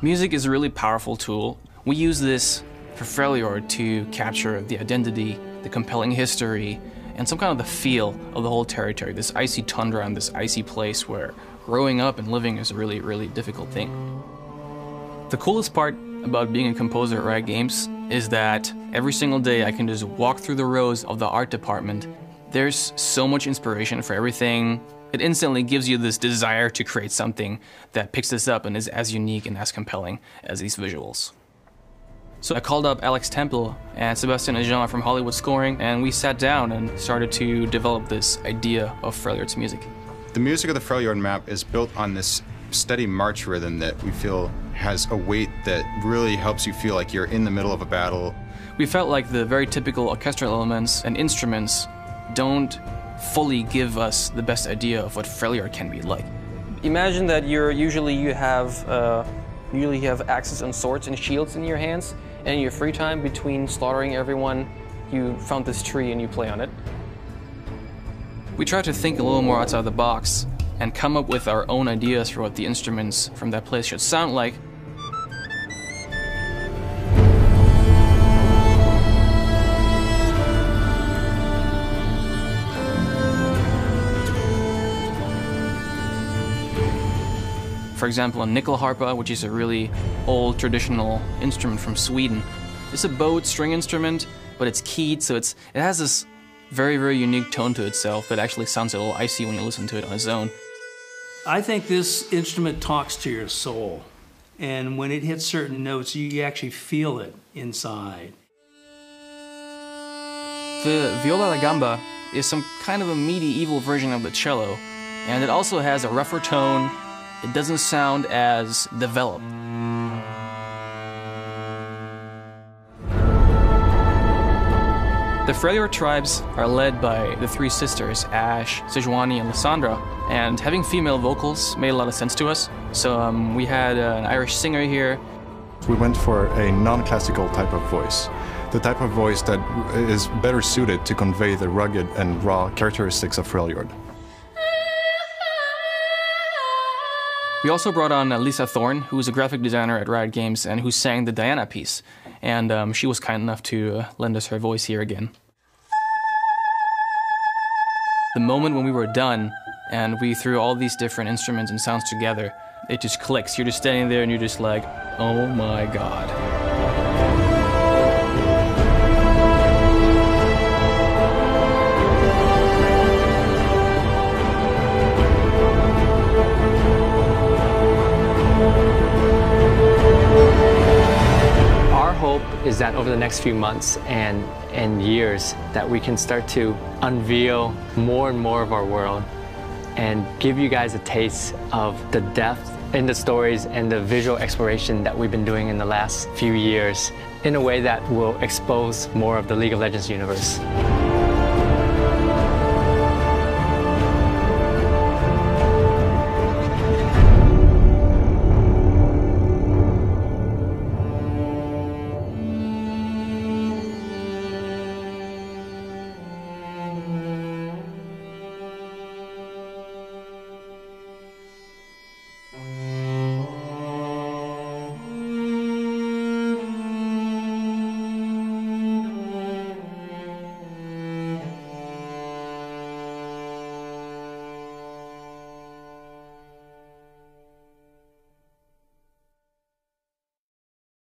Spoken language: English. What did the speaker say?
Music is a really powerful tool. We use this for Freljord to capture the identity, the compelling history, and some kind of the feel of the whole territory, this icy tundra and this icy place where growing up and living is a really, really difficult thing. The coolest part about being a composer at Riot Games is that every single day I can just walk through the rows of the art department. There's so much inspiration for everything. It instantly gives you this desire to create something that picks this up and is as unique and as compelling as these visuals. So I called up Alex Temple and Sebastian and Jean from Hollywood Scoring, and we sat down and started to develop this idea of Freljord's music. The music of the Freljord map is built on this steady march rhythm that we feel has a weight that really helps you feel like you're in the middle of a battle. We felt like the very typical orchestral elements and instruments don't fully give us the best idea of what Freljord can be like. Imagine that usually you have axes and swords and shields in your hands, and in your free time between slaughtering everyone, you found this tree and you play on it. We tried to think a little more outside the box and come up with our own ideas for what the instruments from that place should sound like. For example, a nyckelharpa, which is a really old traditional instrument from Sweden. It's a bowed string instrument, but it's keyed, so it has this very, very unique tone to itself that actually sounds a little icy when you listen to it on its own. I think this instrument talks to your soul, and when it hits certain notes, you actually feel it inside. The viola da gamba is some kind of a medieval version of the cello, and it also has a rougher tone. It doesn't sound as developed. The Freljord tribes are led by the three sisters, Ash, Sejuani, and Lysandra, and having female vocals made a lot of sense to us. So we had an Irish singer here. We went for a non-classical type of voice, the type of voice that is better suited to convey the rugged and raw characteristics of Freljord. We also brought on Lisa Thorne, who was a graphic designer at Riot Games and who sang the Diana piece. And she was kind enough to lend us her voice here again. The moment when we were done and we threw all these different instruments and sounds together, it just clicks. You're just standing there and you're just like, oh my God. Is that over the next few months and years that we can start to unveil more and more of our world and give you guys a taste of the depth in the stories and the visual exploration that we've been doing in the last few years in a way that will expose more of the League of Legends universe.